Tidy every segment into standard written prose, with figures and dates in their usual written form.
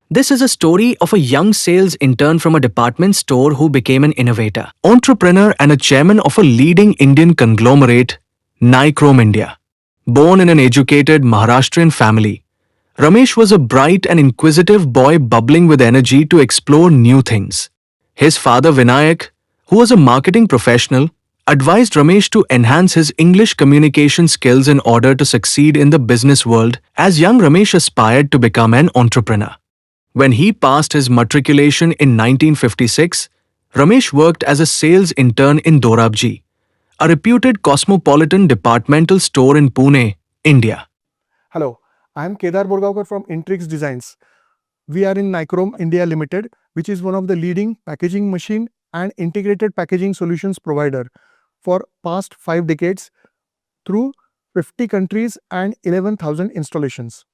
This is a story of a young sales intern from a department store who became an innovator, entrepreneur, and a chairman of a leading Indian conglomerate, Nichrome India. Born in an educated Maharashtrian family, Ramesh was a bright and inquisitive boy bubbling with energy to explore new things. His father Vinayak, who was a marketing professional, advised Ramesh to enhance his English communication skills in order to succeed in the business world as young Ramesh aspired to become an entrepreneur. When he passed his matriculation in 1956, Ramesh worked as a sales intern in Dorabji, a reputed cosmopolitan departmental store in Pune, India. Hello, I am Kedar Borgaonkar from Interics Designs. We are in Nichrome India Limited, which is one of the leading packaging machine and integrated packaging solutions provider for past 5 decades through 50 countries and 11,000 installations.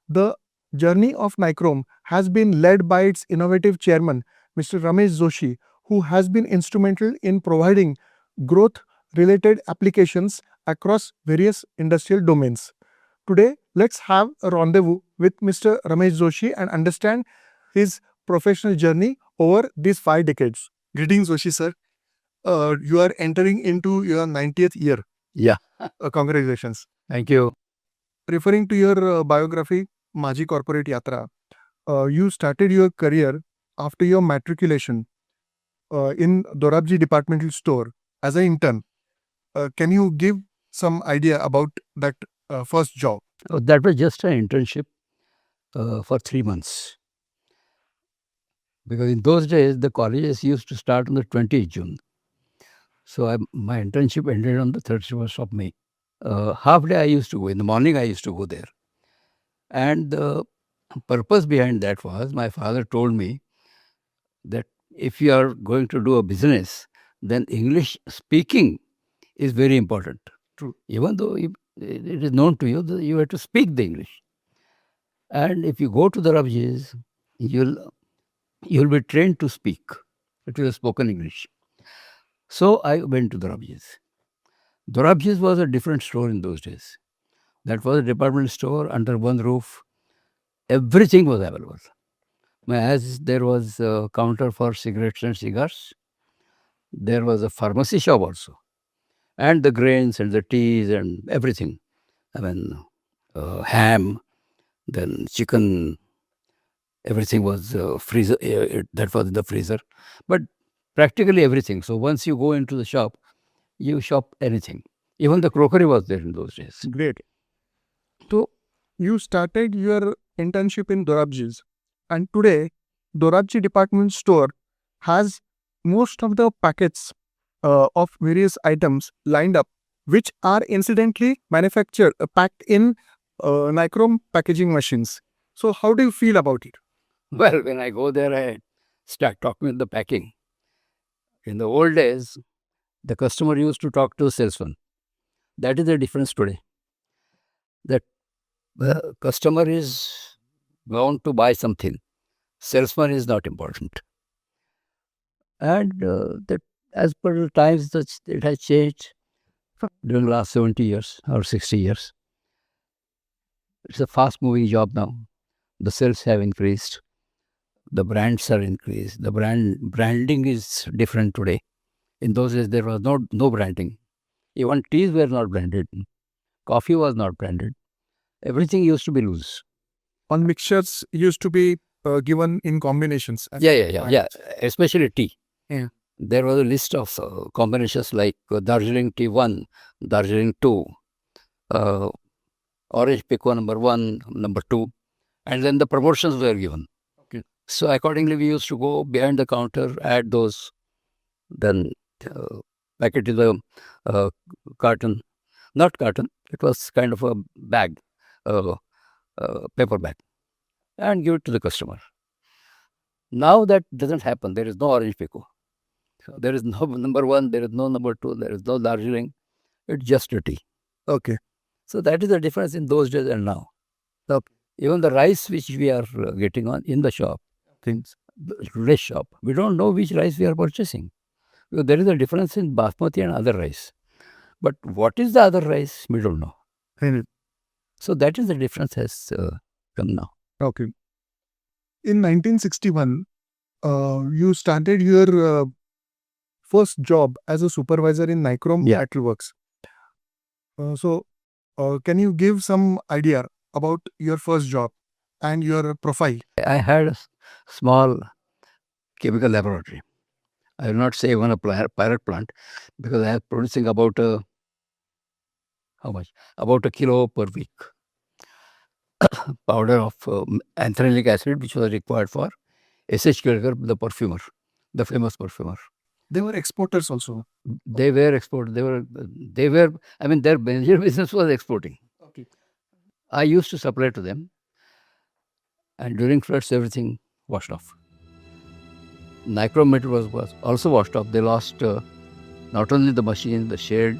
The journey of Nichrome has been led by its innovative chairman, Mr. Ramesh Joshi, who has been instrumental in providing growth-related applications across various industrial domains. Today, let's have a rendezvous with Mr. Ramesh Joshi and understand his professional journey over these 5 decades. Greetings, Joshi sir. You are entering into your 90th year. Yeah, Congratulations. thank you. Referring to your biography, Maji Corporate Yatra, you started your career after your matriculation in Dorabji Departmental Store as an intern. Can you give some idea about that first job? That was just an internship for 3 months. Because in those days, the colleges used to start on the 20th June. So my internship ended on the 31st of May. Half day I used to go. In the morning, I used to go there. And the purpose behind that was my father told me that if you are going to do a business, then English speaking is very important. True. Even though it is known to you that you have to speak the English. And if you go to the Rabjis, you'll be trained to speak. It will be spoken English. So I went to the Rabjis. The Rabjis was a different store in those days. That was a department store under one roof. Everything was available. As there was a counter for cigarettes and cigars, there was a pharmacy shop also. And the grains and the teas and everything. I mean, ham, then chicken, everything was freezer. That was in the freezer, but practically everything. So once you go into the shop, you shop anything. Even the crockery was there in those days. Great. So, you started your internship in Dorabji's, and today, Dorabji Department Store has most of the packets of various items lined up, which are incidentally manufactured, packed in Nichrome packaging machines. So, how do you feel about it? Well, when I go there, I start talking with the packing. In the old days, the customer used to talk to the salesman. That is the difference today. That the customer is bound to buy something. Salesman is not important. And that as per the times, it has changed during the last 70 years or 60 years. It's a fast-moving job now. The sales have increased. The brands are increased. The branding is different today. In those days, there was no branding. Even teas were not branded. Coffee was not branded. Everything used to be loose. On mixtures used to be given in combinations. Yeah. Especially tea. Yeah. There was a list of combinations like Darjeeling tea 1, Darjeeling 2, Orange Pico number 1, number 2, and then the promotions were given. Okay. So accordingly, we used to go behind the counter, add those, then pack it in the carton. Not carton, it was kind of a bag, paper bag, and give it to the customer. Now that doesn't happen. There is no Orange Pico. There is no number 1, there is no number 2, there is no Darjeeling. It's just a tea. Okay. So that is the difference in those days and now. Okay. Even the rice which we are getting on in the shop, today's shop, we don't know which rice we are purchasing. Because there is a difference in basmati and other rice. But what is the other rice? We don't know. Hmm. So that is the difference has come now. Okay. In 1961, you started your first job as a supervisor in Nichrome Yeah. Metalworks. Can you give some idea about your first job and your profile? I had a small chemical laboratory. I will not say even a pilot plant because I was producing about how much? About a kilo per week powder of anthracic acid, which was required for S.H. Kelkar, the perfumer, the famous perfumer. They were exporters also. They were export. They were. I mean, their major business was exporting. Okay. I used to supply to them, and during floods, everything washed off. Nichrome Metal was also washed off. They lost not only the machine, the shed,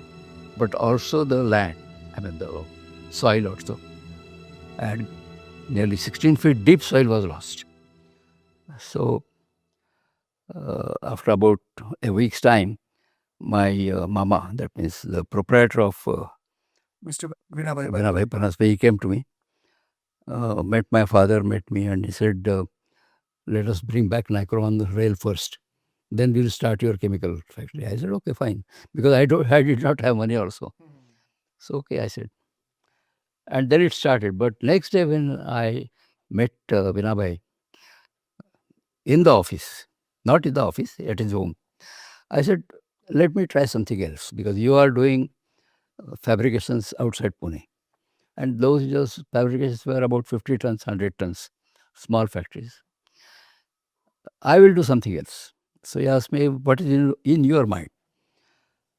but also the land. I mean, the soil also. And nearly 16 feet deep soil was lost. So, after about a week's time, my mama, that means the proprietor of Mr. Vinabhai. Vinabhai Panaspe, he came to me, met my father, met me, and he said, let us bring back Nichrome on the rail first. Then we'll start your chemical factory. I said, okay, fine. Because I did not have money also. So, okay, I said. And then it started. But next day when I met Vinabhai in the office, not in the office, at his home, I said, let me try something else because you are doing fabrications outside Pune. And those fabrications were about 50 tons, 100 tons, small factories. I will do something else. So he asked me, what is in your mind?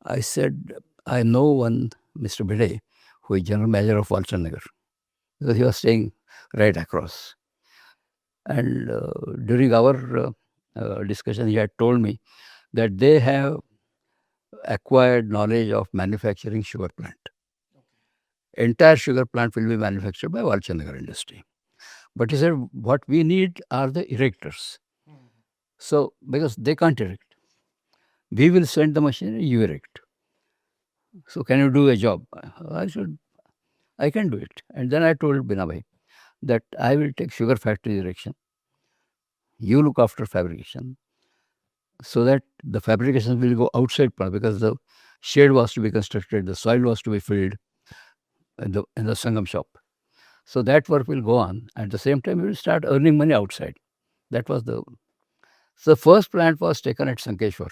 I said, I know one Mr. Bide, who is general manager of Walchandnagar, because he was staying right across. And during our discussion, he had told me that they have acquired knowledge of manufacturing sugar plant. Entire sugar plant will be manufactured by Walchandnagar industry. But he said, what we need are the erectors. So, because they can't erect, we will send the machinery, you erect. So, can you do a job? I said, I can do it. And then I told Binabhai that I will take sugar factory erection. You look after fabrication so that the fabrication will go outside plant because the shed was to be constructed, the soil was to be filled in the Sangam shop. So that work will go on. At the same time, we will start earning money outside. That was the. So, the first plant was taken at Sankeshwar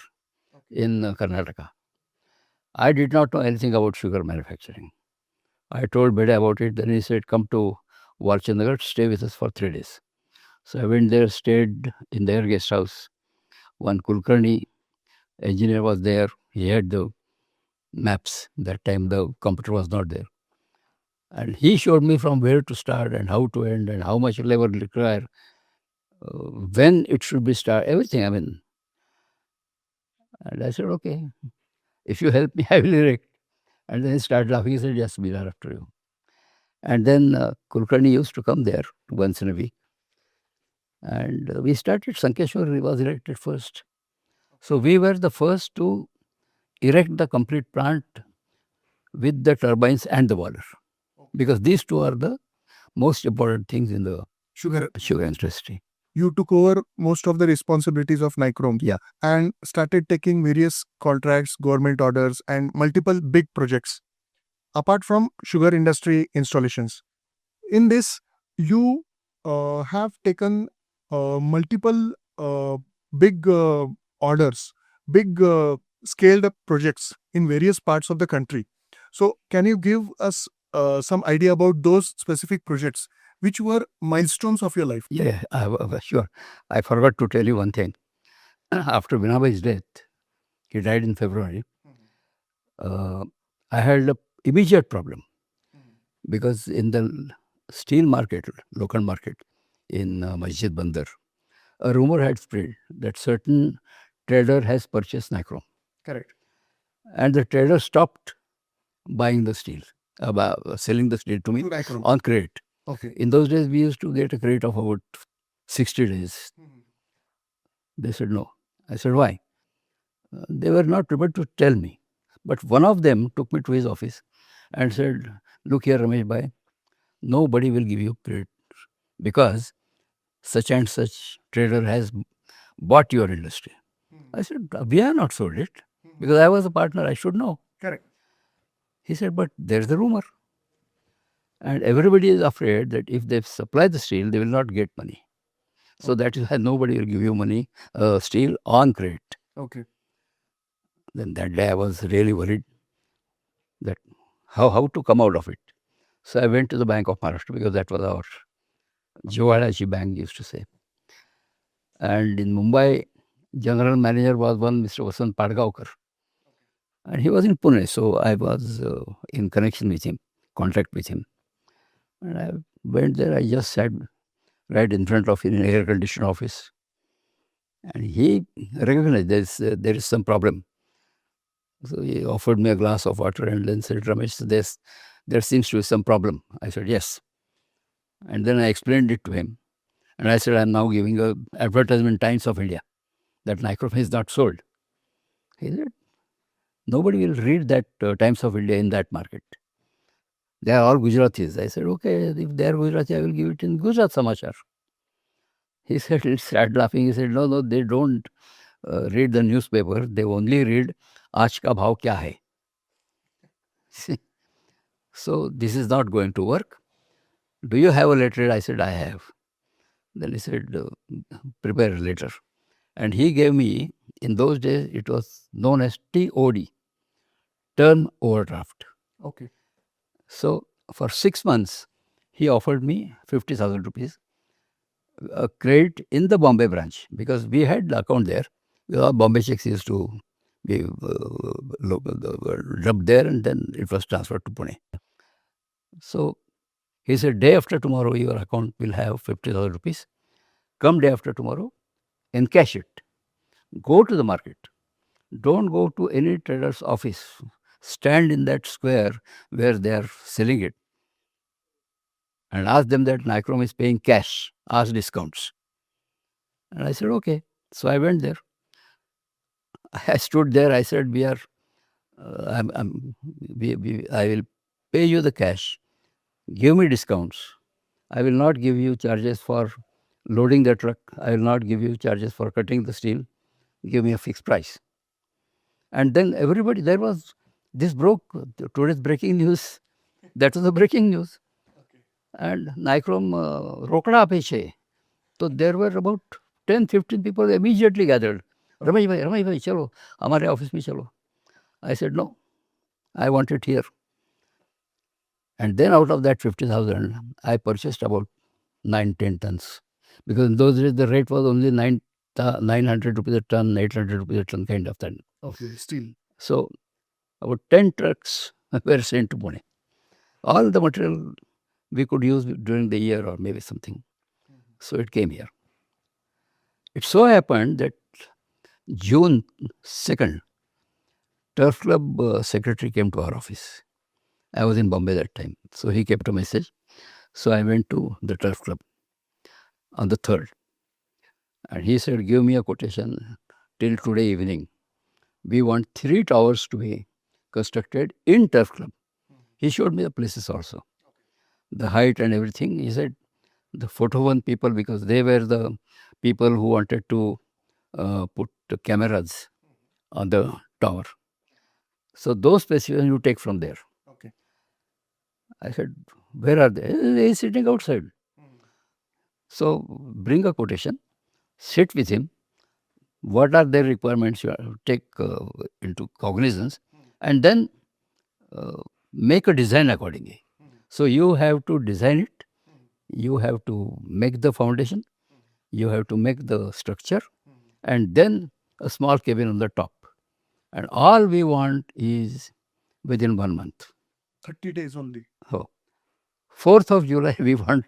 in Karnataka. I did not know anything about sugar manufacturing. I told Bede about it. Then he said, come to Walchandnagar, stay with us for 3 days. So I went there, stayed in their guest house. One Kulkarni engineer was there. He had the maps. That time the computer was not there. And he showed me from where to start and how to end and how much labor require, when it should be start, everything. I mean, and I said, okay, if you help me, I will erect. And then he started laughing. He said, yes, we are after you. And then Kulkarni used to come there once in a week. And we started, Sankeshwar was erected first. So we were the first to erect the complete plant with the turbines and the boiler. Because these two are the most important things in the sugar industry. You took over most of the responsibilities of Nichrome. Yeah. And started taking various contracts, government orders, and multiple big projects apart from sugar industry installations. In this, you have taken multiple big orders, big scaled up projects in various parts of the country. So, can you give us some idea about those specific projects, which were milestones of your life? Yeah, sure. I forgot to tell you one thing. After Vinabhai's death, he died in February. I had an immediate problem because in the steel market, local market in Masjid Bandar, a rumor had spread that certain trader has purchased Nichrome. Correct. And the trader stopped buying the steel, selling the steel to me Nichrome. on credit. Okay. In those days, we used to get a credit of about 60 days. They said no. I said, why? They were not able to tell me. But one of them took me to his office and said, look here, Ramesh Bhai, nobody will give you credit because such and such trader has bought your industry. I said, we have not sold it because I was a partner, I should know. Correct. He said, but there's the rumor. And everybody is afraid that if they supply the steel, they will not get money. So that is why nobody will give you money, steel on credit. Okay. Then that day I was really worried that how to come out of it. So I went to the Bank of Maharashtra because that was our Jawaharaji Bank used to say. And in Mumbai, general manager was one Mr. Vasant Padgaonkar. And he was in Pune, so I was in connection with him, contact with him. And I went there, I just sat right in front of him in an air-conditioned office. And he recognized there is some problem. So he offered me a glass of water and then said, Ramesh, there seems to be some problem. I said, yes. And then I explained it to him. And I said, I'm now giving a advertisement Times of India that Nichrome is not sold. He said, nobody will read that Times of India in that market. They are all Gujaratis. I said, okay, if they are Gujarati, I will give it in Gujarat Samachar. He said, he started laughing. He said, no, they don't read the newspaper. They only read Aaj ka bhav kya hai. So this is not going to work. Do you have a letter? I said, I have. Then he said, prepare a letter. And he gave me, in those days, it was known as TOD, term overdraft. Okay. So for 6 months, he offered me 50,000 rupees, a credit in the Bombay branch, because we had the account there. Our Bombay checks used to be dubbed there, and then it was transferred to Pune. So he said, day after tomorrow, your account will have 50,000 rupees. Come day after tomorrow, encash it. Go to the market. Don't go to any trader's office. Stand in that square where they are selling it and ask them that Nichrome is paying cash, ask discounts. And I said, okay. So I went there. I stood there. I said, I will pay you the cash. Give me discounts. I will not give you charges for loading the truck. I will not give you charges for cutting the steel. Give me a fixed price. And then everybody, there was, this broke, today's breaking news. That was the breaking news. And Nichrome Rokda pe che. So there were about 10-15 people immediately gathered. Ramesh bhai, chalo, hamare office mein chalo. I said, no, I want it here. And then out of that 50,000, I purchased about 9-10 tons. Because in those days, the rate was only 900 rupees a ton, 800 rupees a ton kind of thing. Okay. Still. So about 10 trucks were sent to Pune. All the material we could use during the year or maybe something. So it came here. It so happened that June 2nd, Turf Club secretary came to our office. I was in Bombay that time. So he kept a message. So I went to the Turf Club on the 3rd. And he said, give me a quotation till today evening. We want 3 towers to be constructed in Turf Club. He showed me the places also. The height and everything. He said, the photo one people, because they were the people who wanted to put the cameras on the tower. So those specimens you take from there. Okay. I said, where are they? He is sitting outside. So bring a quotation, sit with him. What are their requirements? You have to take into cognizance, and then make a design accordingly. So you have to design it. You have to make the foundation. You have to make the structure, and then a small cabin on the top. And all we want is within 1 month. 30 days only. So 4th of July, we want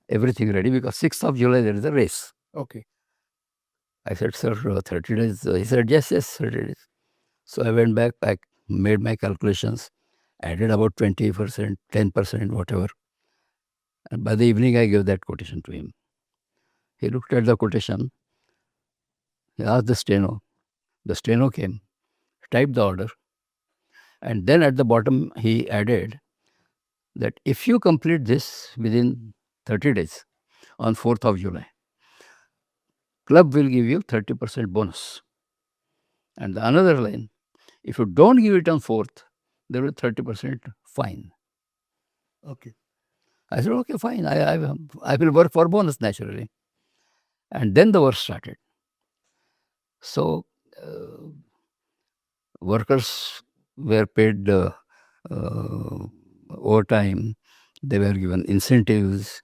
everything ready because 6th of July, there is a race. Okay. I said, sir, 30 days. He said, yes, 30 days. So I went back, I made my calculations, added about 20%, 10%, whatever. And by the evening, I gave that quotation to him. He looked at the quotation. He asked the steno. The steno came, typed the order. And then at the bottom, he added that if you complete this within 30 days, on 4th of July. Club will give you 30% bonus. And the another line, if you don't give it on 4th, there will be 30% fine. Okay. I said, okay, fine. I will work for bonus naturally. And then the work started. So workers were paid overtime. They were given incentives.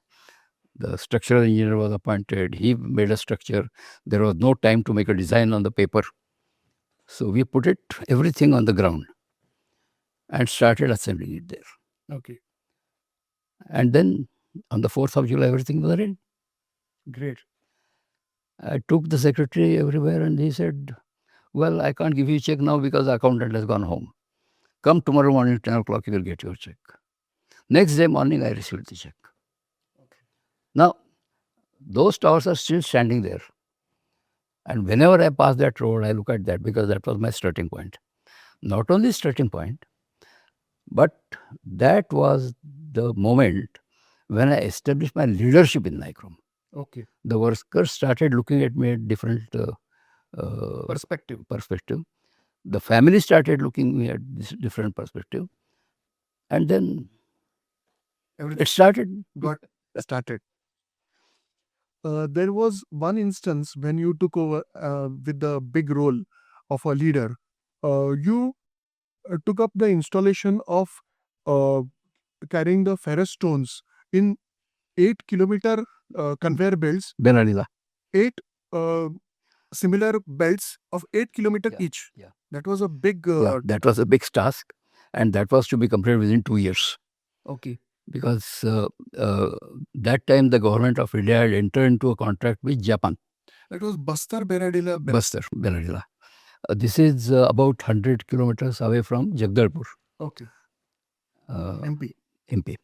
The structural engineer was appointed. He made a structure. There was no time to make a design on the paper. So we put it everything on the ground and started assembling it there. Okay. And then on the 4th of July, everything was ready. Great. I took the secretary everywhere and he said, well, I can't give you a check now because the accountant has gone home. Come tomorrow morning, 10 o'clock, you will get your check. Next day morning, I received the check. Okay. Now, those towers are still standing there. And whenever I pass that road, I look at that because that was my starting point. Not only starting point, but that was the moment when I established my leadership in Nichrome. Okay. The workers started looking at me at different Perspective. The family started looking me at this different perspective. And then Everything it started. got started. There was one instance when you took over with the big role of a leader. You took up the installation of carrying the ferrous stones in 8-kilometer conveyor belts, Benalila. 8 uh, similar belts of 8 kilometer Yeah, each. yeah. That was a big. That was a big task. And that was to be completed within 2 years. Okay. Because that time the government of India had entered into a contract with Japan. That was Bastar Beradila. Bastar, Benalila. This is about 100 kilometers away from Jagdalpur, Okay. uh, MP. MP.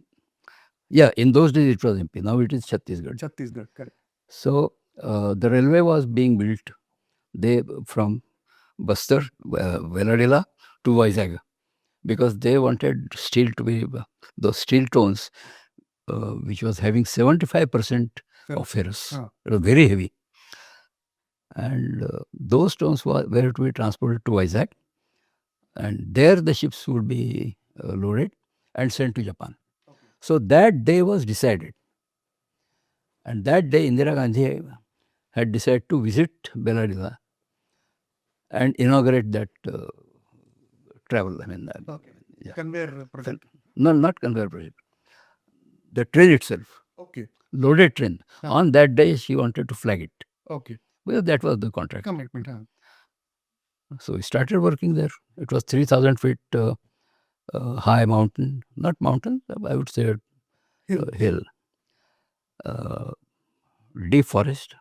Yeah, in those days it was MP. Now it is Chhattisgarh. Chhattisgarh. Correct. So the railway was being built from Bastar, Veladilla to Vizag, because they wanted steel to be, those steel tones, which was having 75% of ferrous. It was very heavy. And those stones were to be transported to Vizag. And there the ships would be loaded and sent to Japan. Okay. So that day was decided. And that day Indira Gandhi had decided to visit Beladilla and inaugurate that travel. Okay. Conveyor project. No, not conveyor project. The train itself. Okay. Loaded train. On that day, she wanted to flag it. Okay. Well, that was the contract. Commitment. So we started working there. It was 3,000 feet high mountain. Not mountain, I would say hill. Deep forest.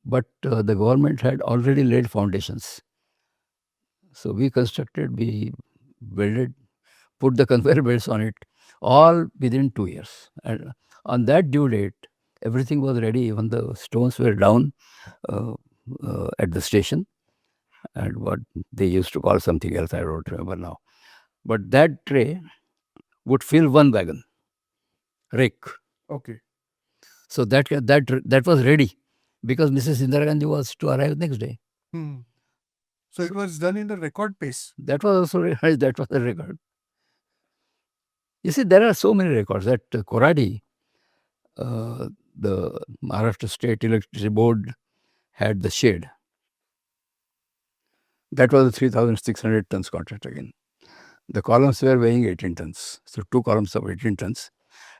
But the government had already laid foundations. So we constructed, we built, put the conveyor belts on it, all within 2 years. And on that due date, everything was ready. Even the stones were down at the station. And what they used to call something else, I don't remember now. But that tray would fill one wagon, rake. Okay. So that was ready because Mrs. Indira Gandhi was to arrive next day. So it was done in the record pace. That was also that was a record. You see, there are so many records. At Koradi, the Maharashtra State Electricity Board had the shade. That was a 3,600 tons contract again. The columns were weighing 18 tons. So 2 columns of 18 tons.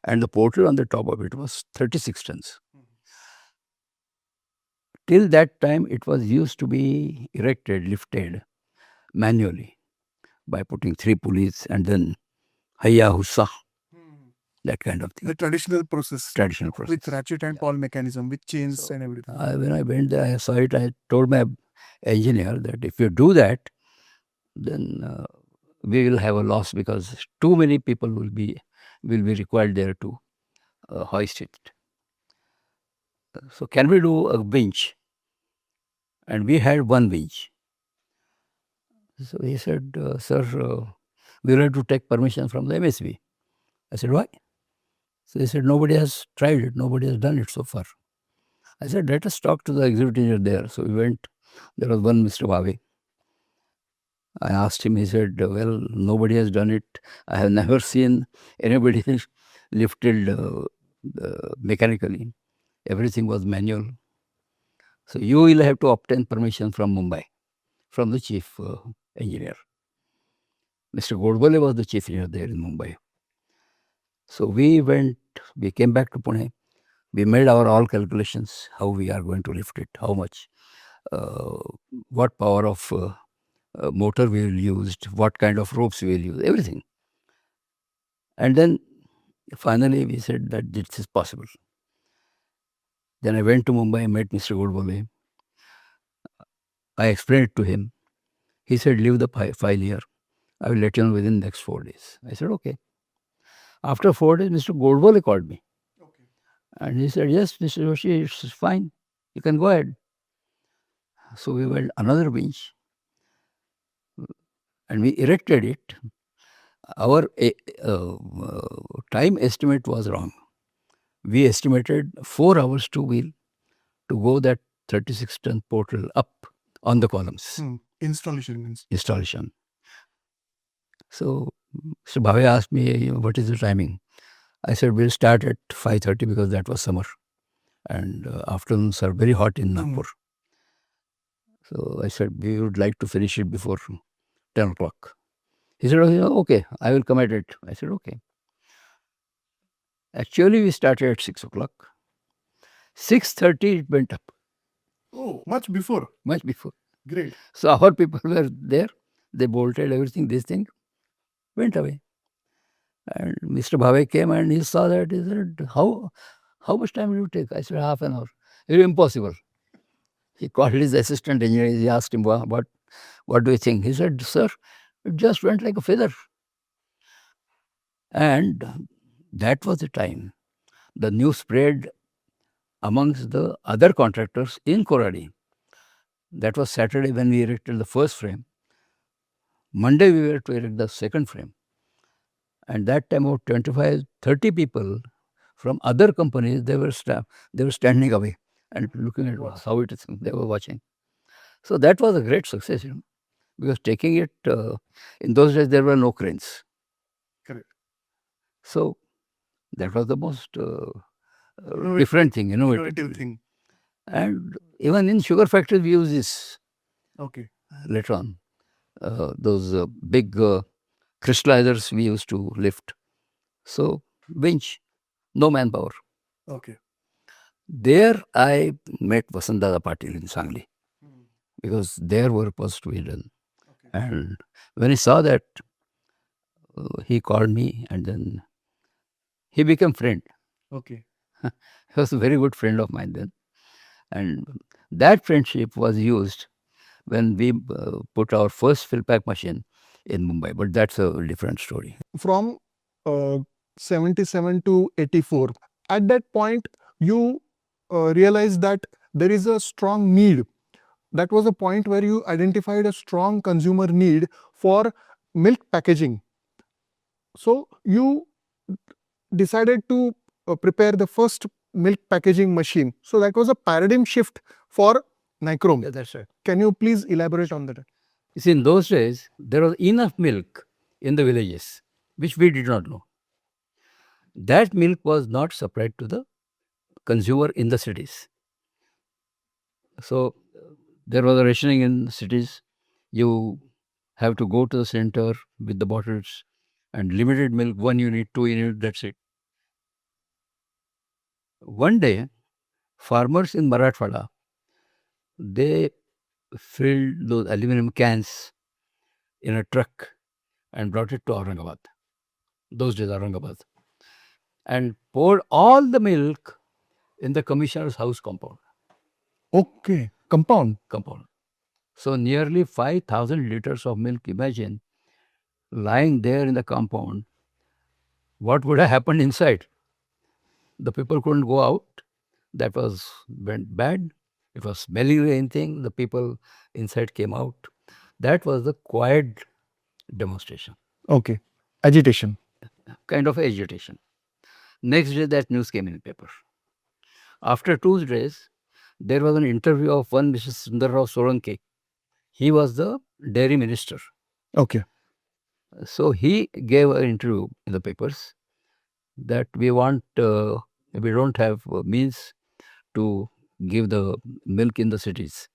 And the portal on the top of it was 36 tons. Till that time, it was used to be erected, lifted manually by putting 3 pulleys and then hayya hussa, that kind of thing. The traditional process. With ratchet and pawl mechanism, with chains and everything. When I went there, I saw it. I told my engineer that if you do that, then we will have a loss because too many people will be required there to hoist it. So can we do a winch? And we had one winch. So he said, sir, we will have to take permission from the MSB. I said, why? So they said, nobody has tried it, nobody has done it so far. I said, let us talk to the executive engineer there. So we went. There was one Mr. Bhave. I asked him, he said, well, nobody has done it. I have never seen anybody lifted mechanically. Everything was manual. So you will have to obtain permission from Mumbai, from the chief engineer. Mr. Godbole was the chief engineer there in Mumbai. So we came back to Pune. We made our all calculations, how we are going to lift it, how much, what power of motor we will use, what kind of ropes we will use, everything. And then finally we said that this is possible. Then I went to Mumbai, met Mr. Godbole. I explained it to him. He said, leave the file here. I will let you know within the next 4 days. I said, okay. After 4 days, Mr. Godbole called me. Okay. And he said, yes, Mr. Joshi, it's fine. You can go ahead. So we went another bench and we erected it. Our time estimate was wrong. We estimated 4 hours to go that 36-ton portal up on the columns. Installation means. Installation. So Mr. Bhave asked me, what is the timing? I said, we'll start at 5:30 because that was summer. And afternoons are very hot in Nagpur. So I said, we would like to finish it before 10 o'clock. He said, okay, I will come at it. I said, okay. Actually, we started at 6 o'clock. 6:30 it went up. Oh, much before. Much before. Great. So our people were there. They bolted everything. This thing went away. And Mr. Bhave came and he saw that. He said, how much time will you take? I said, half an hour. It was impossible. He called his assistant engineer. He asked him, what do you think? He said, sir, it just went like a feather. And that was the time the news spread amongst the other contractors in Koradi. That was Saturday when we erected the first frame. Monday we were to erect the second frame. And that time about 25, 30 people from other companies, they were standing away and looking at how it is. They were watching. So that was a great success, because taking it, in those days there were no cranes. Correct. So that was the most different thing, Innovative thing. And even in sugar factories we use this Okay. later on. Those big crystallizers we used to lift. So winch, no manpower. Okay. There I met Vasantdada Patil in Sangli, because their work was to be done. Okay. And when he saw that, he called me and then he became friend. Okay. He was a very good friend of mine then. And that friendship was used when we put our first fill pack machine in Mumbai. But that's a different story. From 77 to 84, at that point, you realized that there is a strong need. That was a point where you identified a strong consumer need for milk packaging. So you decided to prepare the first milk packaging machine. So that was a paradigm shift for Nichrome. Yeah, that's right. Can you please elaborate on that? You see, in those days, there was enough milk in the villages, which we did not know. That milk was not supplied to the consumer in the cities. So there was a rationing in cities. You have to go to the center with the bottles and limited milk, 1 unit, 2 unit, that's it. One day, farmers in Marathwada, they filled those aluminum cans in a truck and brought it to Aurangabad. Those days, Aurangabad. And poured all the milk in the commissioner's house compound. Okay. Compound. So nearly 5,000 liters of milk, imagine, lying there in the compound. What would have happened inside? The people couldn't go out. That went bad. It was smelling anything. The people inside came out. That was the quiet demonstration. Okay. Agitation. Kind of agitation. Next day, that news came in the paper. After 2 days, there was an interview of one Mr. Sundarrao Solanki. He was the dairy minister. Okay. So he gave an interview in the papers that we don't have means to give the milk in the cities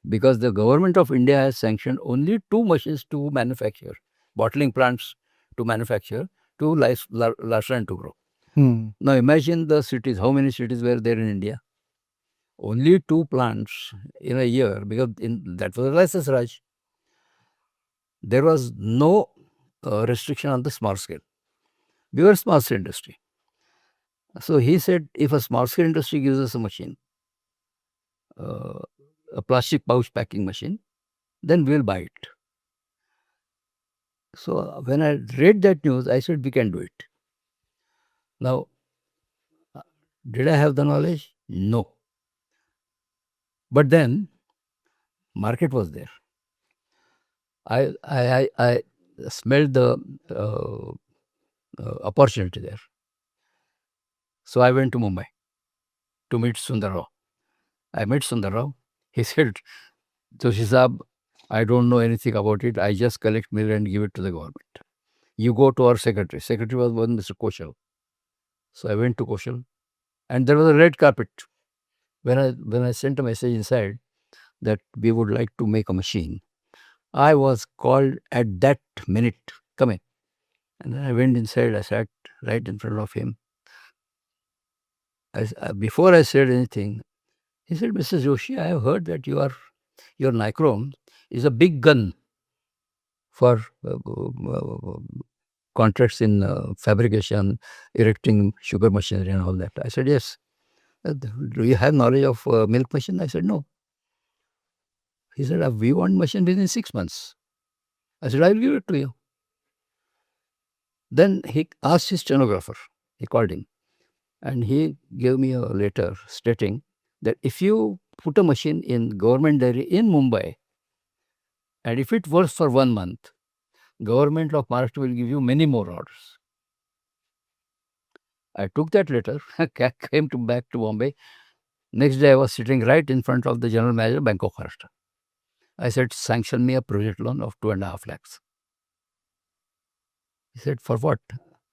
because the government of India has sanctioned only 2 machines to manufacture, bottling plants to manufacture, to Larsen and Toubro. Hmm. Now imagine the cities, how many cities were there in India? Only 2 plants in a year because that was a license Raj. There was no restriction on the small scale. We were a small scale industry. So he said, if a small scale industry gives us a machine, uh, a plastic pouch packing machine, then we'll buy it. So when I read that news, I said, we can do it. Now, did I have the knowledge? No. But then, market was there. I smelled the opportunity there. So I went to Mumbai to meet Sundarrao. I met Sundarrao. He said, Joshi Saab, I don't know anything about it. I just collect milk and give it to the government. You go to our secretary. Secretary was one Mr. Koshal. So I went to Koshal. And there was a red carpet. When I sent a message inside that we would like to make a machine, I was called at that minute. Come in. And then I went inside. I sat right in front of him. Before I said anything, he said, Mr. Joshi, I have heard that your Nichrome is a big gun for contracts in fabrication, erecting sugar machinery and all that. I said, yes. Do you have knowledge of milk machine? I said, no. He said, we want machine within 6 months. I said, I will give it to you. Then he asked his stenographer. He called him. And he gave me a letter stating that if you put a machine in government dairy in Mumbai, and if it works for 1 month, government of Maharashtra will give you many more orders. I took that letter, came back to Bombay. Next day, I was sitting right in front of the general manager, Bank of Maharashtra. I said, sanction me a project loan of 2.5 lakhs. He said, for what?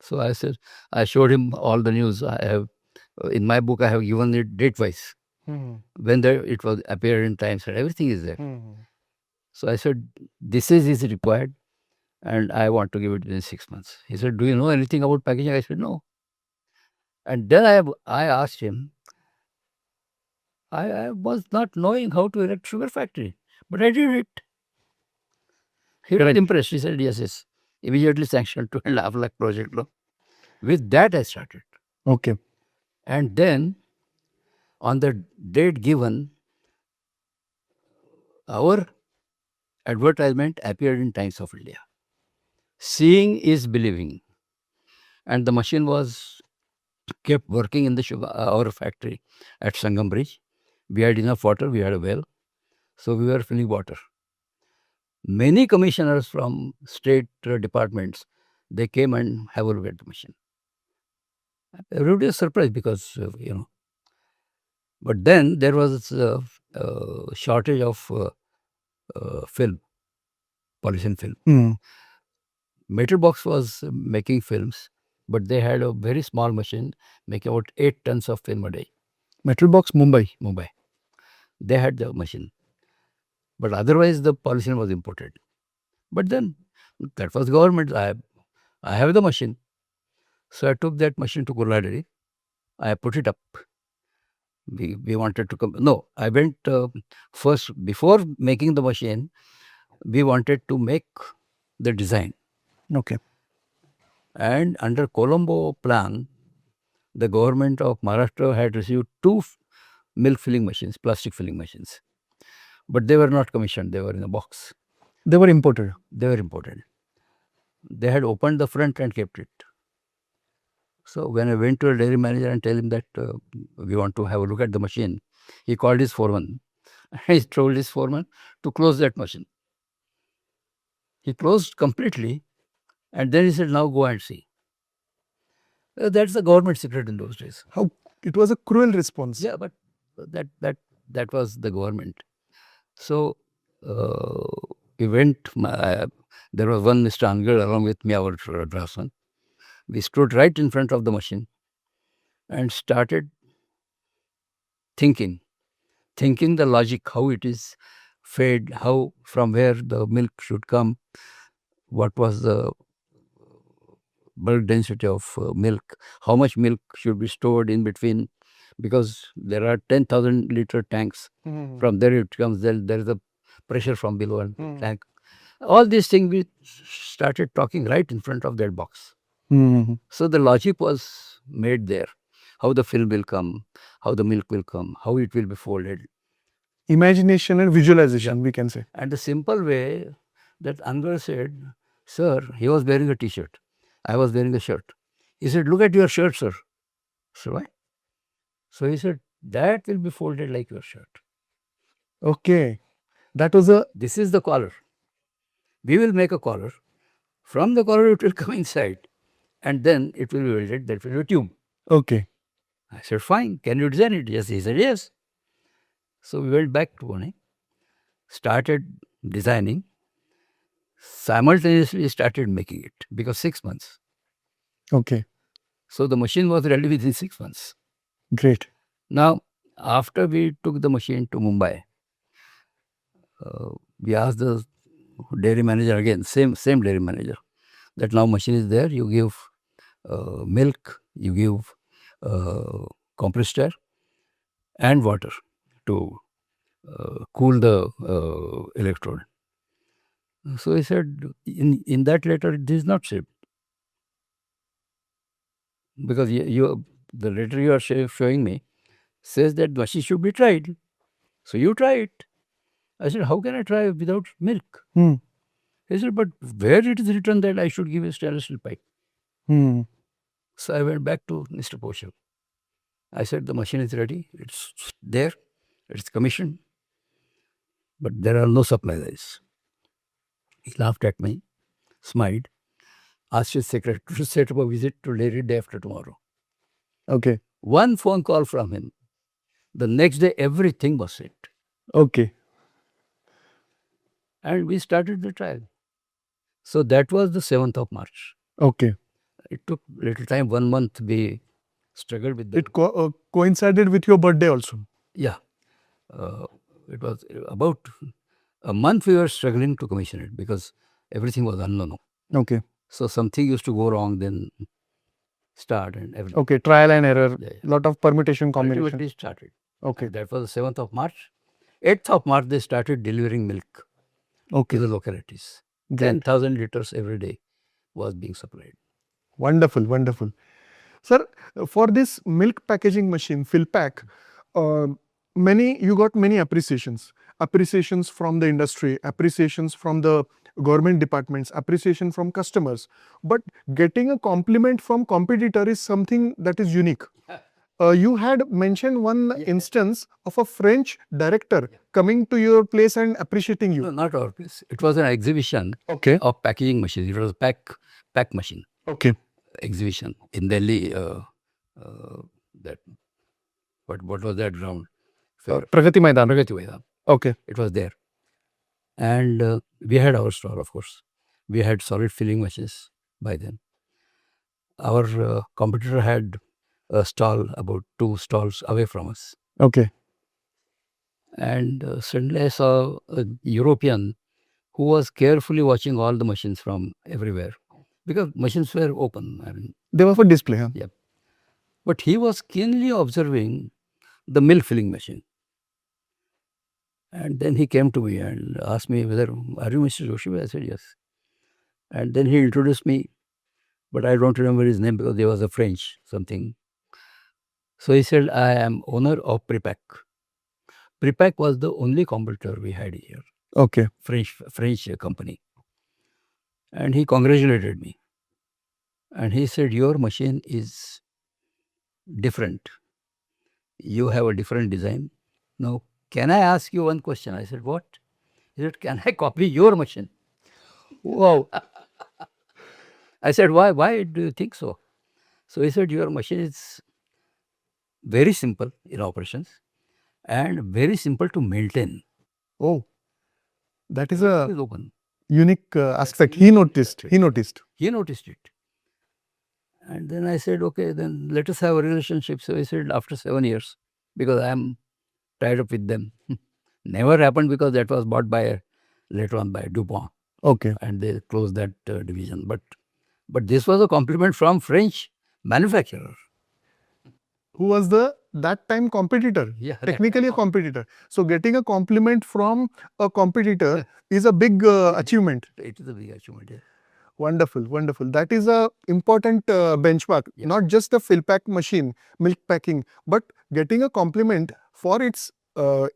So I said, I showed him all the news. I have, in my book, I have given it date-wise. When it was appeared in Times, and everything is there. So I said, this is required, and I want to give it within 6 months. He said, do you know anything about packaging? I said, no. And then I asked him, I was not knowing how to erect sugar factory, but I did it. He was impressed. He said, yes. Immediately sanctioned 2.5 lakh project loan. With that, I started. Okay. And then, on the date given, our advertisement appeared in Times of India. Seeing is believing. And the machine was kept working in our factory at Sangam Bridge. We had enough water, we had a well. So we were filling water. Many commissioners from state departments, they came and have a look at the machine. Everybody was surprised because, But then there was a shortage of film, polythene film. Metal Box was making films, but they had a very small machine making about 8 tons of film a day. Metal Box, Mumbai. They had the machine. But otherwise, the polythene was imported. But then, that was government. I have the machine. So I took that machine to Gurladari. I put it up. We wanted to come. No, I went first, before making the machine, we wanted to make the design. Okay. And under Colombo plan, the government of Maharashtra had received 2 milk filling machines, plastic filling machines. But they were not commissioned, they were in a box. They were imported. They had opened the front and kept it. So when I went to a dairy manager and tell him that we want to have a look at the machine, he called his foreman. He told his foreman to close that machine. He closed completely, and then he said, now go and see. That's the government secret in those days. How it was a cruel response. Yeah, but that was the government. So we went. There was one Mr. Angel along with me, our draftsman. We stood right in front of the machine and started thinking the logic, how it is fed, how from where the milk should come, what was the bulk density of milk, how much milk should be stored in between, because there are 10,000 liter tanks. Hmm. From there it comes, there is a pressure from below and Hmm. tank. All these things we started talking right in front of that box. Hmm. So the logic was made there. How the film will come, how the milk will come, how it will be folded. Imagination and visualization, we can say. And the simple way that Anwar said, sir, he was wearing a t-shirt. I was wearing a shirt. He said, look at your shirt, sir. So why? So he said, that will be folded like your shirt. Okay. That was a This is the collar. We will make a collar. From the collar, it will come inside. And then it will be welded. That will be a tube. okay. I said, fine. Can you design it? Yes. He said, yes. So we went back to Pune, started designing, simultaneously started making it, because 6 months. Okay. So the machine was ready within 6 months. Great. Now, after we took the machine to Mumbai, we asked the dairy manager again, same dairy manager, that now machine is there, you give milk, you give compressed air and water to cool the electrode. So he said, in that letter, this is not said. Because the letter you are showing me says that machine should be tried. So you try it. I said, how can I try without milk? Hmm. He said, but where it is written that I should give a stainless steel pipe? Hmm. So I went back to Mr. Poshel. I said, the machine is ready. It's there. It's commissioned. But there are no supplies. He laughed at me, smiled, asked his secretary to set up a visit to dairy day after tomorrow. Okay. One phone call from him. The next day, everything was set. Okay. And we started the trial. So that was the 7th of March. Okay. It took little time, 1 month we struggled with that. It coincided with your birthday also. Yeah. It was about a month we were struggling to commission it because everything was unknown. Okay. So something used to go wrong, then start and everything. Okay. Trial and error. Yeah, yeah. Lot of permutation combination. Ultimately started. Okay. And that was the 7th of March. 8th of March, they started delivering milk Okay. to the localities. Great. 10,000 liters every day was being supplied. Wonderful. Wonderful. Sir, for this milk packaging machine, Philpack, you got many appreciations from the industry, appreciations from the government departments, appreciation from customers. But getting a compliment from competitor is something that is unique. You had mentioned one instance of a French director coming to your place and appreciating you. No, not our place. It was an exhibition Okay. of packaging machines. It was a pack machine Okay. exhibition in Delhi. That what was that ground? Pragati Maidan. Pragati Maidan. Okay. It was there, and we had our stall. Of course, we had solid filling machines by then. Our competitor had a stall about 2 stalls away from us, Okay. and suddenly I saw a European who was carefully watching all the machines from everywhere, because machines were open. I mean, They were for display. Huh? yeah. But he was keenly observing the milk filling machine. And then he came to me and asked me whether, are you Mr. Joshi? I said, yes. And then he introduced me, but I don't remember his name because there was a French something. So he said, I am owner of Prepack. Prepack was the only competitor we had here, Okay. French company. And he congratulated me. And he said, your machine is different. You have a different design. Now, can I ask you one question? I said, what? He said, can I copy your machine? Wow. I said, why? Why do you think so? So he said, your machine is very simple in operations and very simple to maintain. Oh, that is It a is open. unique aspect. He noticed. He noticed. He noticed it. And then I said, okay, then let us have a relationship. So he said, after 7 years, because I am tied up with them. Never happened because that was bought by later on by DuPont, Okay. and they closed that division. But this was a compliment from French manufacturer. Who was the that time competitor? Yeah, that Technically a time competitor. So getting a compliment from a competitor is a big achievement. it is a big achievement. Yeah. Wonderful, wonderful. That is a important benchmark. Yeah. Not just a fill pack machine, milk packing, but getting a compliment for its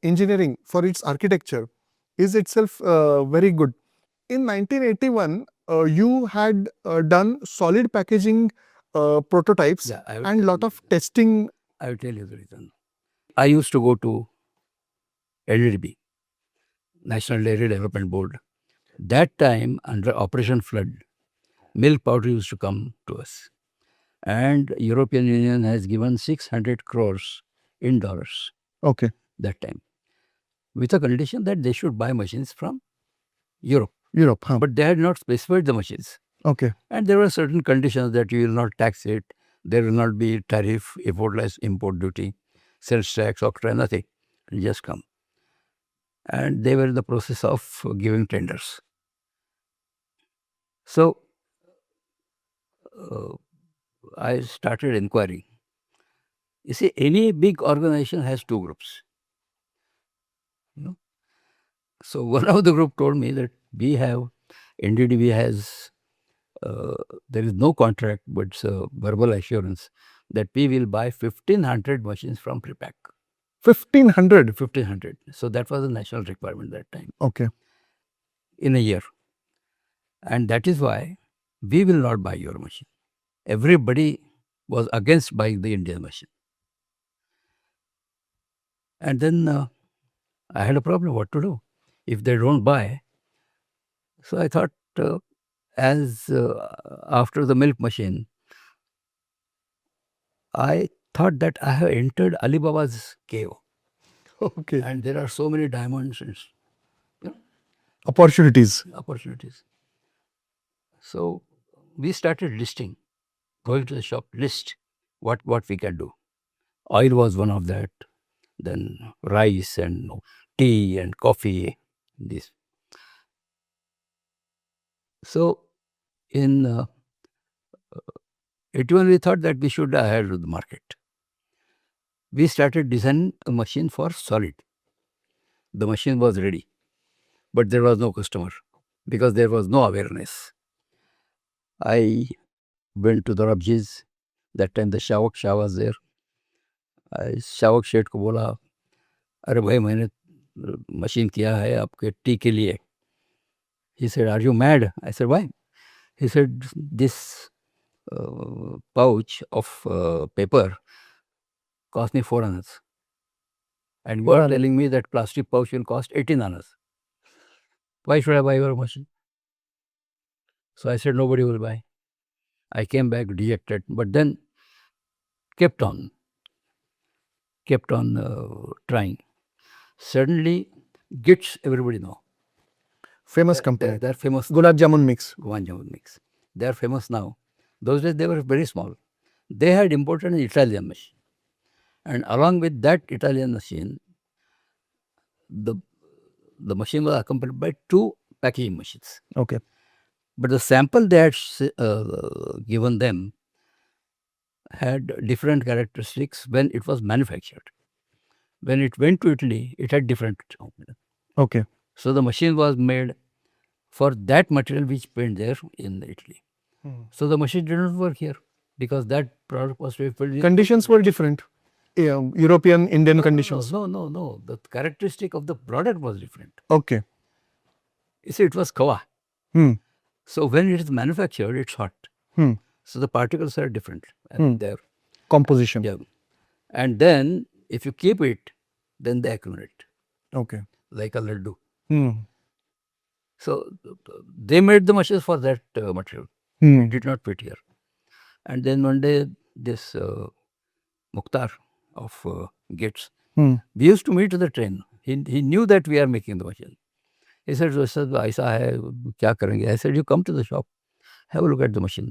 engineering, for its architecture, is itself very good. In 1981, you had done solid packaging prototypes Yeah, I will and tell lot you. of testing. I will tell you the reason. I used to go to LDB, National Dairy Development Board. That time, under Operation Flood, milk powder used to come to us. And European Union has given 600 crores in dollars Okay. that time, with a condition that they should buy machines from Europe. Europe. Huh. But they had not specified the machines. Okay. And there were certain conditions that you will not tax it, there will not be tariff, importless import duty, sales tax, octroi, nothing. You just come. And they were in the process of giving tenders. So I started inquiring. You see, any big organization has two groups. You know? So one of the group told me that we have, NDDB has, there is no contract, but it's a verbal assurance that we will buy 1,500 machines from Prepack. 1,500. 1,500. So that was a national requirement that time Okay. in a year. And that is why we will not buy your machine. Everybody was against buying the Indian machine. And then I had a problem what to do if they don't buy. So I thought, as after the milk machine, I thought that I have entered Alibaba's cave. Okay. And there are so many diamonds and Opportunities. opportunities. So we started listing, going to the shop, list what we can do. Oil was one of that, then rice and tea and coffee, this. So in 81, we thought that we should ahead of the market. We started designing a machine for solid. The machine was ready, but there was no customer because there was no awareness. I went to the Rabjis. That time the Shavak Shah was there. I Shavak Shet को बोला, अरे भाई मैंने machine किया है आपके T के लिए. He said, are you mad? I said, why? He said, this pouch of paper cost me 4 annas. And you are telling me that plastic pouch will cost 18 annas. Why should I buy your machine? So I said, nobody will buy. I came back dejected, but then kept on trying. Suddenly, Gits, everybody know. Famous company. They're famous. Gulab Jamun mix. Gulab Jamun mix. They are famous now. Those days they were very small. They had imported an Italian machine. And along with that Italian machine, the machine was accompanied by 2 packaging machines. Okay. But the sample they had given them had different characteristics when it was manufactured. When it went to Italy, it had different. Okay. So the machine was made for that material which went there in Italy. So the machine did not work here because that product was filled with Conditions were different. European, Indian conditions. No. The characteristic of the product was different. Okay. You see, it was kawa. Hmm. So when it is manufactured, it's hot. Hmm. So the particles are different. And they're, Composition. yeah. And then if you keep it, then they accumulate Okay. like a laddu. Hmm. So they made the machines for that material. Hmm. It did not fit here. And then one day this Mukhtar of Gates. Hmm. We used to meet to the train. He knew that we are making the machine. He said, "Sir, ऐसा है, क्या करेंगे?" I said, "You come to the shop, have a look at the machine."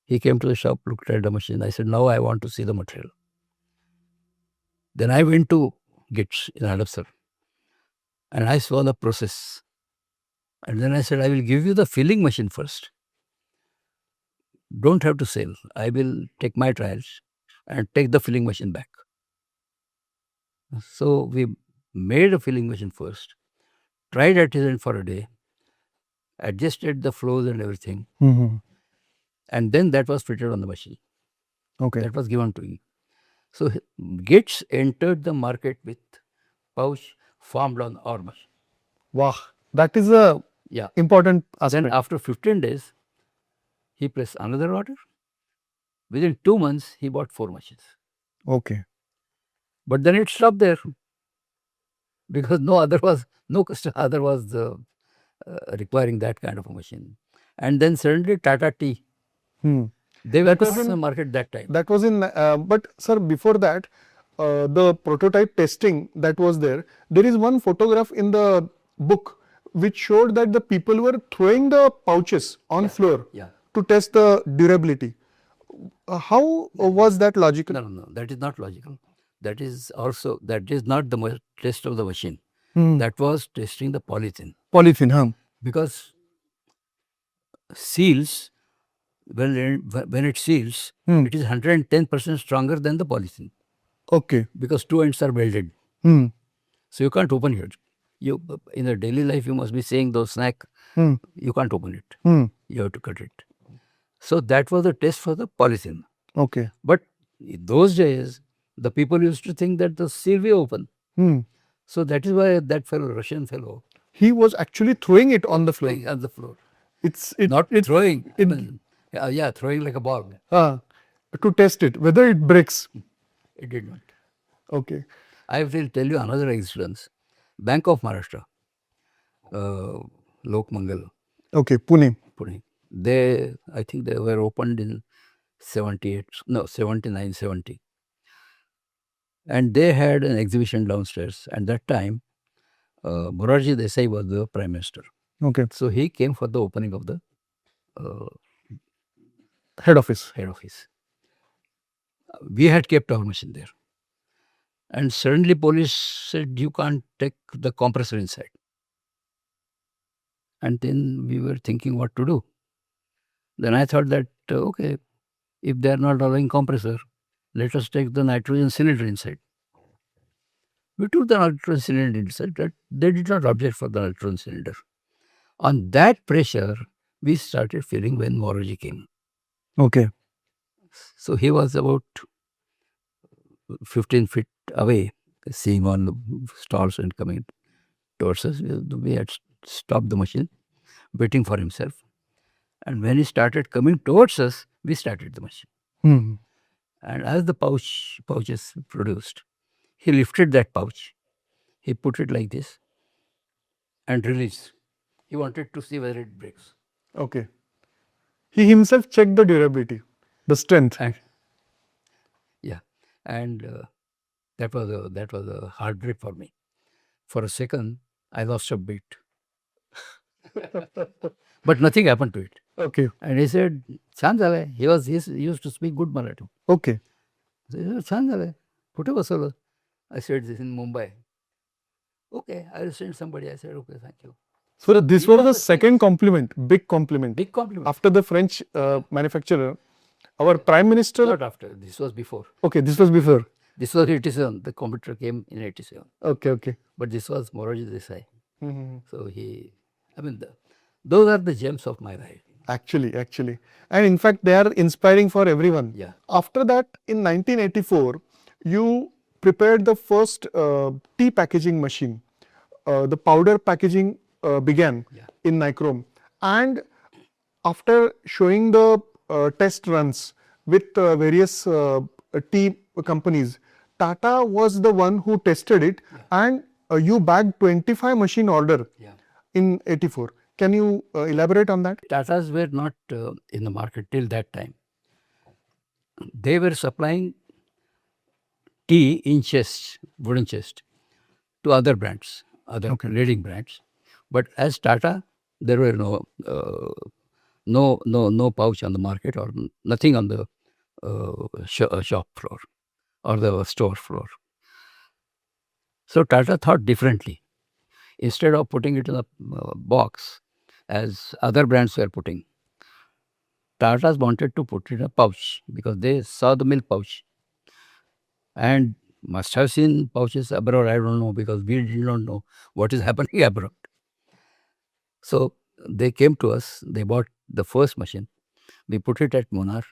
He came to the shop, looked at the machine. I said, "Now I want to see the material." Then I went to Gates in Hadapsar and I saw the process. And then I said, "I will give you the filling machine first. Don't have to sell. I will take my trials and take the filling machine back." So we made a filling machine first, tried artisan for a day, adjusted the flows and everything, Mhm. and then that was fitted on the machine. Okay. That was given to him. So Gates entered the market with pouch formed on our machine. Wow. That is a Yeah. important Then aspect. after 15 days, he placed another order. Within 2 months, he bought 4 machines. Okay. But then it stopped there because no customer other was requiring that kind of a machine. And then suddenly Tata Tea, Hmm. they were That was in the in- market that time. That was in, but sir, before that, the prototype testing that was there is one photograph in the book which showed that the people were throwing the pouches on floor Yeah. to test the durability. How was that logical? No, that is not logical. That is not the test of the machine. Hmm. That was testing the polythene. Polythene, huh? Because seals, when it seals, Hmm. it is 110% stronger than the polythene Okay. because two ends are welded. Hmm. So you can't open it. You in the daily life you must be saying those snack. Hmm. You can't open it. Hmm. You have to cut it. So that was the test for the polythene. Okay. But in those days, the people used to think that the seal will open. Hmm. So that is why that fellow, Russian fellow, He was actually throwing it on the floor. playing on the floor. It's Not throwing. it- Throwing like a ball. to test it whether it breaks. It did not. Okay. I will tell you another incident. Bank of Maharashtra, Lokmangal, Okay. Pune. Pune. I think they were opened in 79, 70. And they had an exhibition downstairs. And that time, Morarji Desai was the Prime Minister. Okay. So he came for the opening of the Head office. head office. We had kept our machine there. And suddenly police said, "You can't take the compressor inside." And then we were thinking what to do. Then I thought that, okay, if they are not allowing compressor, let us take the nitrogen cylinder inside. We took the nitrogen cylinder inside. That they did not object for the nitrogen cylinder. On that pressure, we started feeling when Moraji came. Okay. So he was about 15 feet away, seeing on the stalls and coming towards us. We had stopped the machine, waiting for himself. And when he started coming towards us, we started the machine. Hmm. And as the pouches produced, he lifted that pouch, he put it like this and released. He wanted to see whether it breaks. Okay. He himself checked the durability, the strength. And yeah, and that was a hard grip for me. For a second, I lost a beat, but nothing happened to it. Okay. And he said, "छान झालंय." He used to speak good Marathi. Okay. So he said, "छान झालंय. कुठे बसवलं?" I said, "This in Mumbai." "Okay, I will send somebody." I said, "Okay, thank you." So this he was was the the second compliment, big compliment. Big compliment. After the French manufacturer, our Prime Minister. Not after. This was before. Okay, this was before. This was 87. The computer came in 87. Okay, okay. But this was Morarji Desai. Mhm. So those are the gems of my life. Actually. And in fact, they are inspiring for everyone. Yeah. After that, in 1984, you prepared the first tea packaging machine. The powder packaging began Yeah. in Nichrome. And after showing the test runs with various tea companies, Tata was the one who tested it, and you bagged 25 machine order Yeah. in 84. Can you elaborate on that? Tatas were not in the market till that time. they were supplying tea in chests, wooden chest, to other brands, other Okay. leading brands. But as Tata, there were no pouch on the market or nothing on the shop floor or the store floor. So Tata thought differently. Instead of putting it in a box, as other brands were putting, Tata's wanted to put it in a pouch because they saw the milk pouch and must have seen pouches abroad. I don't know because we did not know what is happening abroad. So they came to us. They bought the first machine. We put it at Munar.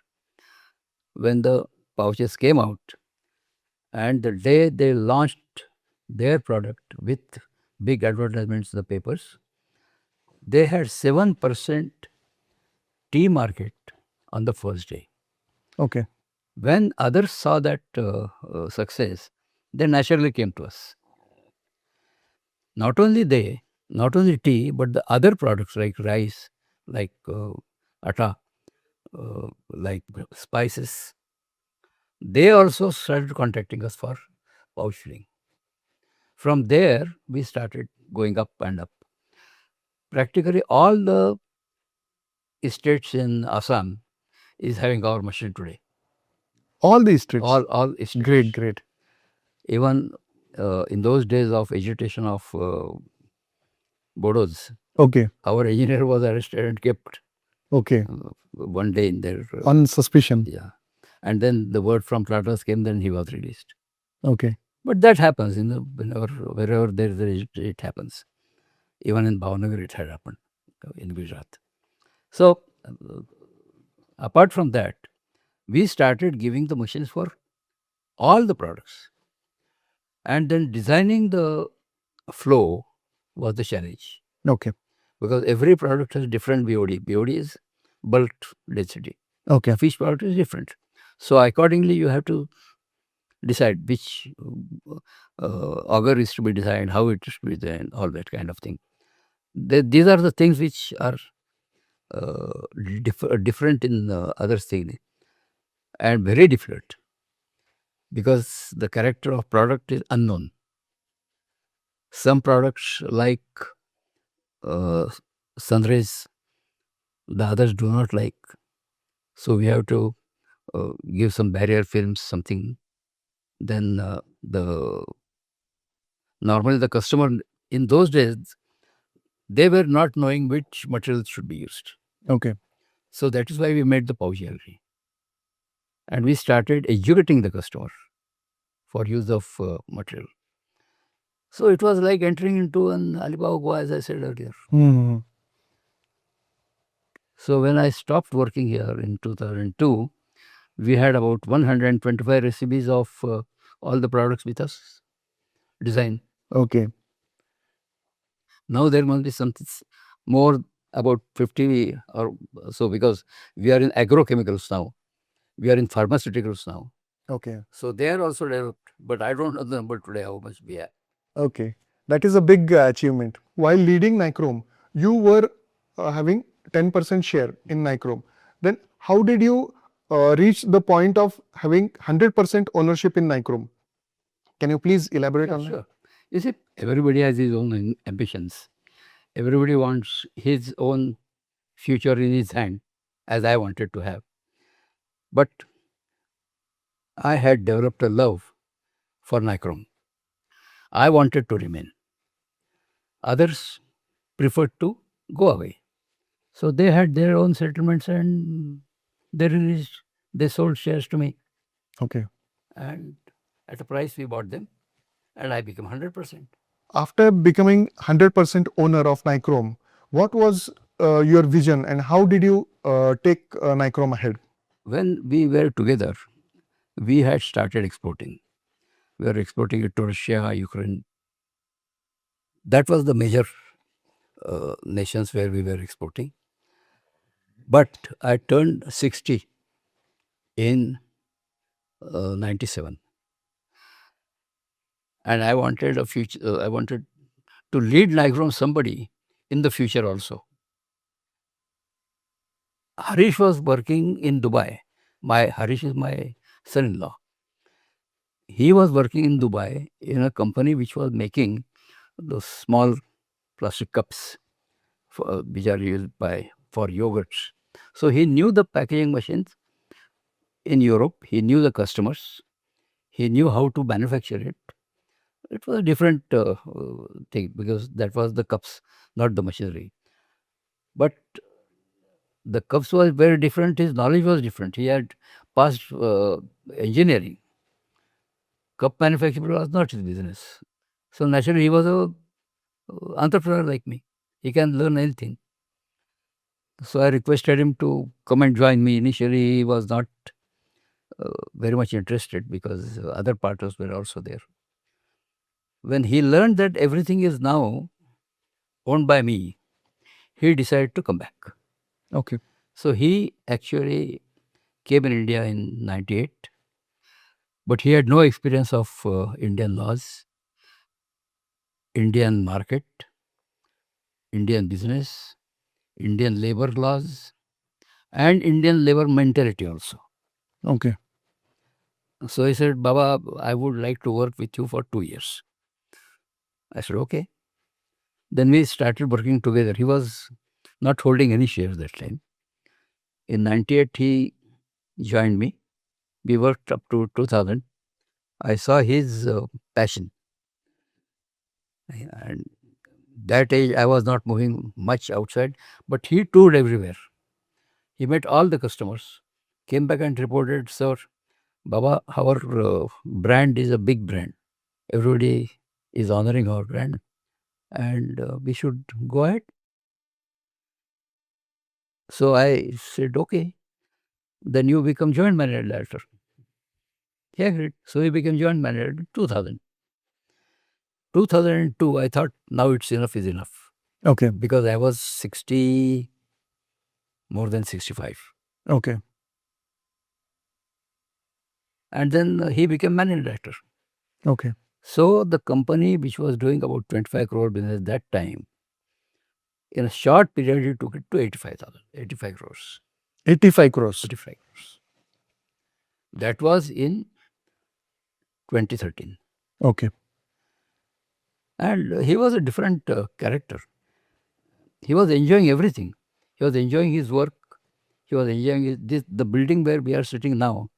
When the pouches came out, and the day they launched their product with big advertisements in the papers, they had 7% tea market on the first day. Okay. When others saw that success, they naturally came to us. Not only they, not only tea, but the other products like rice, like atta, like spices, they also started contacting us for pouching. From there, we started going up and up. Practically all the estates in Assam is having our machine today. All these streets. All estates. Great, great. Even in those days of agitation of Bodos, Okay. our engineer was arrested and kept Okay. one day in there. On suspicion. Yeah. And then the word from Platters came, then he was released. Okay. But that happens wherever there is it happens. Even in Bhavnagar it had happened in Gujarat. So apart from that, we started giving the machines for all the products. And then designing the flow was the challenge. Okay. Because every product has different BOD. BOD is bulk density. Okay. Each product is different. So accordingly, you have to decide which auger is to be designed, how it is to be designed, all that kind of thing. These are the things which are different in other things and very difficult because the character of product is unknown. Some products like sunrays, the others do not like. So we have to give some barrier films, something. Then normally the customer in those days, they were not knowing which materials should be used. Okay. So that is why we made the pouch gallery. And we started educating the customer for use of material. So it was like entering into an Alibaba Go, as I said earlier. Hmm. So when I stopped working here in 2002, we had about 125 recipes of all the products with us, design. Okay. Now there must be something more, about 50 or so, because we are in agrochemicals now. We are in pharmaceuticals now. Okay. So they are also developed, but I don't know the number today how much we have. Okay. That is a big achievement. While leading Nichrome, you were having 10% share in Nichrome. Then how did you reach the point of having 100% ownership in Nichrome? Can you please elaborate on that? Sure. You see, everybody has his own ambitions. Everybody wants his own future in his hand, as I wanted to have. But I had developed a love for Nichrome. I wanted to remain. Others preferred to go away. So they had their own settlements and they released, they sold shares to me. Okay. And at a price we bought them and I became 100%. After becoming 100% owner of Nichrome, what was your vision and how did you take Nichrome ahead? When we were together, we had started exporting. We were exporting it to Russia, Ukraine. That was the major nations where we were exporting. But I turned 60 in 97. And I wanted a future, I wanted to lead Nichrome somebody in the future also. Harish was working in Dubai My Harish is my son-in-law. He was working in Dubai in a company which was making those small plastic cups which are used for yogurts. So he knew the packaging machines in Europe. He knew the customers. He knew how to manufacture it. It was a different thing because that was the cups, not the machinery. But the cups was very different. His knowledge was different. He had passed engineering. Cup manufacturing was not his business. So naturally, he was a entrepreneur like me. He can learn anything. So I requested him to come and join me. Initially, he was not very much interested because other partners were also there. When he learned that everything is now owned by me, he decided to come back. Okay. So he actually came in India in 98, but he had no experience of Indian laws, Indian market, Indian business, Indian labor laws, and Indian labor mentality also. Okay. So he said, Baba, I would like to work with you for 2 years. I said, okay. Then we started working together. He was not holding any shares that time. In 98, he joined me. We worked up to 2000. I saw his passion. And that age, I was not moving much outside, but he toured everywhere. He met all the customers, came back and reported, sir, Baba, our brand is a big brand. Everybody is honoring our brand and we should go ahead. So I said, okay, then you become joint manager director. He agreed. So he became joint manager in 2000. 2002, I thought now it's enough is enough Okay. because I was 60, more than 65. Okay. And then he became managing director. Okay. So the company, which was doing about 25 crore business that time, in a short period, he took it to 85 crores. 85 crores. 85 crores. That was in 2013. Okay. And he was a different character. He was enjoying everything. He was enjoying his work. He was enjoying the building where we are sitting now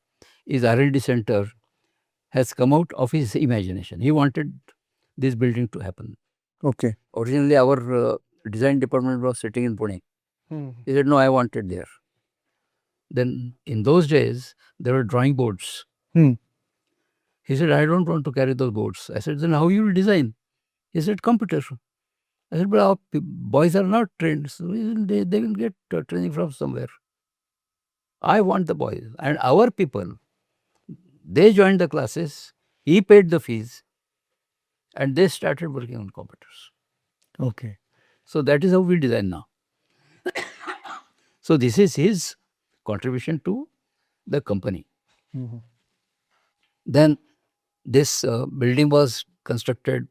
is R&D center, has come out of his imagination. He wanted this building to happen. Okay. Originally, our design department was sitting in Pune. He said, no, I want it there. Then in those days, there were drawing boards. He said, I don't want to carry those boards. I said, then how you will design? He said, computer. I said, but our boys are not trained. So they will get training from somewhere. I want the boys. And our people, they joined the classes. He paid the fees. And they started working on computers. Okay. So that is how we design now. So this is his contribution to the company. Then this building was constructed,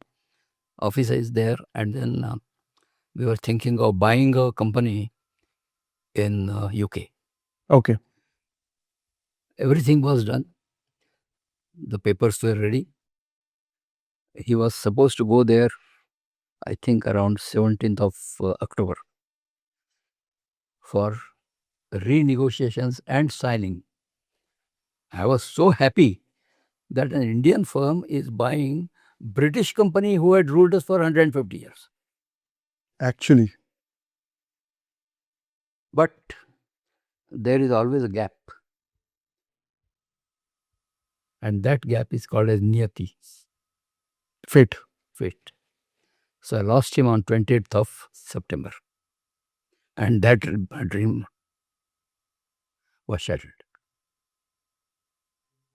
office is there, and then we were thinking of buying a company in UK. Okay. Everything was done. The papers were ready. He was supposed to go there, I think around 17th of October for renegotiations and signing. I was so happy that an Indian firm is buying British company who had ruled us for 150 years. Actually. But there is always a gap. And that gap is called as niyati, Fate. fate. So I lost him on 28th of September. And that dream was shattered.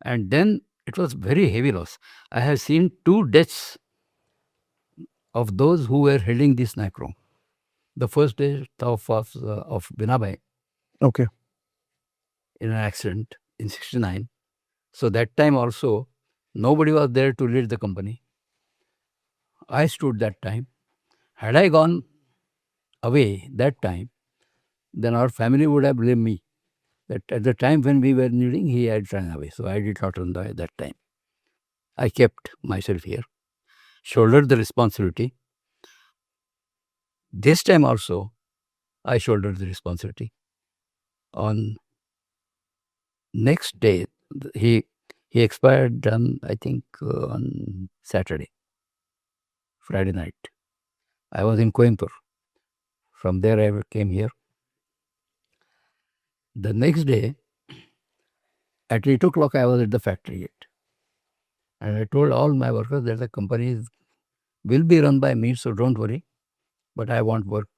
And then it was very heavy loss. I have seen 2 deaths of those who were heading this Nichrome. The first death of Binabai Okay. in an accident in 69. So that time also, nobody was there to lead the company. I stood that time. Had I gone away that time, then our family would have blamed me. that at the time when we were needing, he had run away. So I did not run away at that time. I kept myself here, shouldered the responsibility. This time also, I shouldered the responsibility. On next day, he expired I think on Saturday, Friday night. I was in Coimbatore. From there I came here. The next day, at 8 o'clock, I was at the factory gate. And I told all my workers that the company will be run by me, so don't worry. But I want work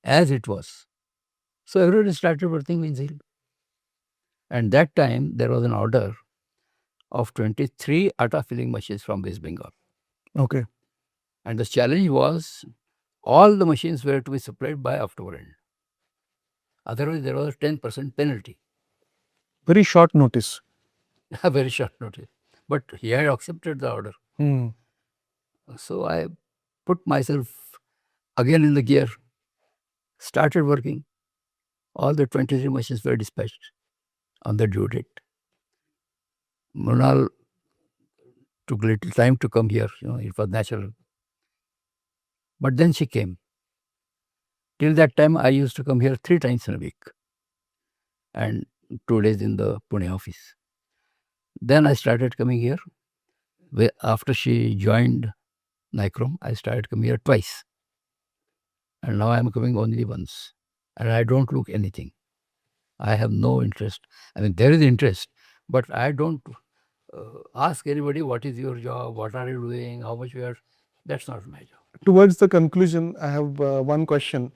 as it was. So everybody started working with zeal. And that time, there was an order of 23 atta filling machines from West Bengal. Okay. And the challenge was all the machines were to be supplied by October end. Otherwise, there was a 10% penalty. Very short notice. A very short notice. But he had accepted the order. So I put myself again in the gear, started working. All the 23 machines were dispatched on the due date. Mrinal took little time to come here. It was natural. But then she came. Till that time, I used to come here 3 times in a week and 2 days in the Pune office. Then I started coming here. After she joined Nichrome, I started coming here twice. And now I'm coming only once. And I don't look anything. I have no interest. I mean, there is interest, but I don't ask anybody, what is your job, what are you doing, how much you are. That's not my job. Towards the conclusion, I have one question.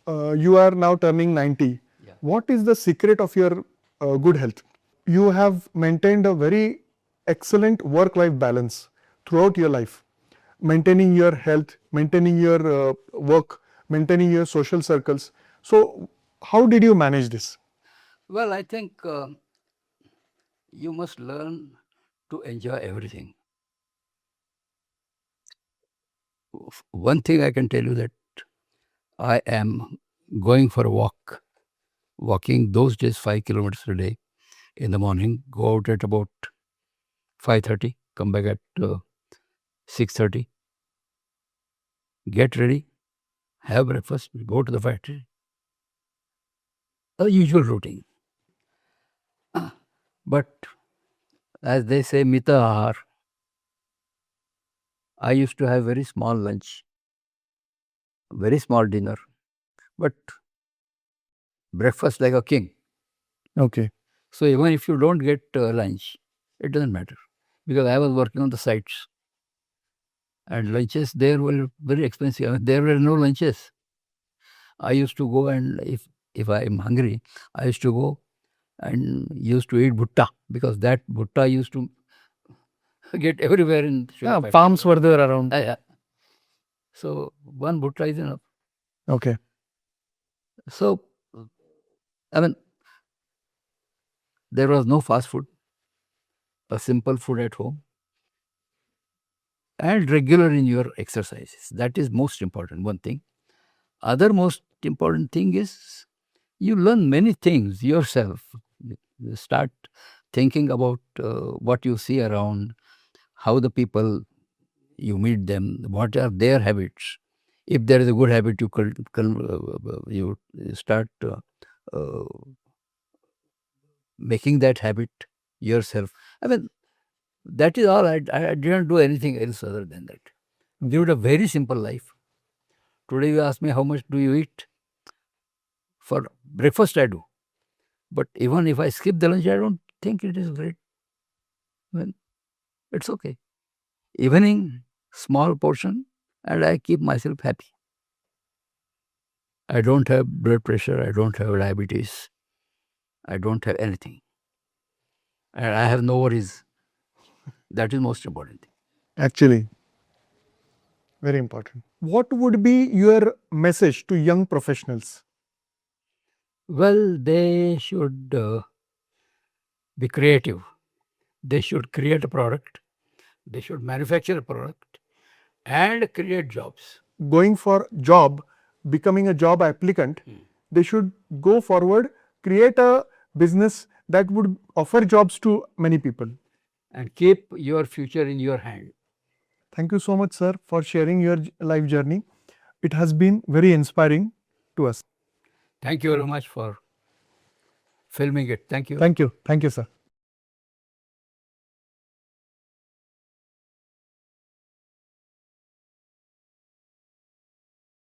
You are now turning 90. Yeah. What is the secret of your good health? You have maintained a very excellent work-life balance throughout your life, maintaining your health, maintaining your work, maintaining your social circles. So, how did you manage this? Well, I think you must learn to enjoy everything. One thing I can tell you, that I am going for a walk, walking those days 5 kilometers a day in the morning, go out at about 5:30, come back at 6:30, get ready, have breakfast, go to the factory. A usual routine. But as they say, mita ahar, I used to have very small lunch, very small dinner, but breakfast like a king. Okay. So even if you don't get lunch, it doesn't matter, because I was working on the sites. And lunches there were very expensive. I mean, there were no lunches. I used to go, and if I am hungry, I used to go and used to eat bhutta, because that bhutta used to get everywhere in sugar factory. Farms were there around. Yeah. So one bhutta is enough. Okay. So, I mean, there was no fast food, a simple food at home, and regular in your exercises. That is most important, one thing. Other most important thing is you learn many things yourself. You start thinking about what you see around, how the people, you meet them, what are their habits. If there is a good habit, you start making that habit yourself. I mean, that is all. I didn't do anything else other than that. Lived a very simple life. Today you ask me how much do you eat? For breakfast I do. But even if I skip the lunch, I don't think it is great. Well, it's okay. Evening, small portion, and I keep myself happy. I don't have blood pressure, I don't have diabetes, I don't have anything. And I have no worries. That is most important thing. Actually, very important. What would be your message to young professionals? Well, they should be creative. They should create a product. They should manufacture a product and create jobs. Going for job, becoming a job applicant, they should go forward, create a business that would offer jobs to many people. And keep your future in your hand. Thank you so much, sir, for sharing your life journey. It has been very inspiring to us. Thank you very much for filming it. Thank you. Thank you. Thank you, sir.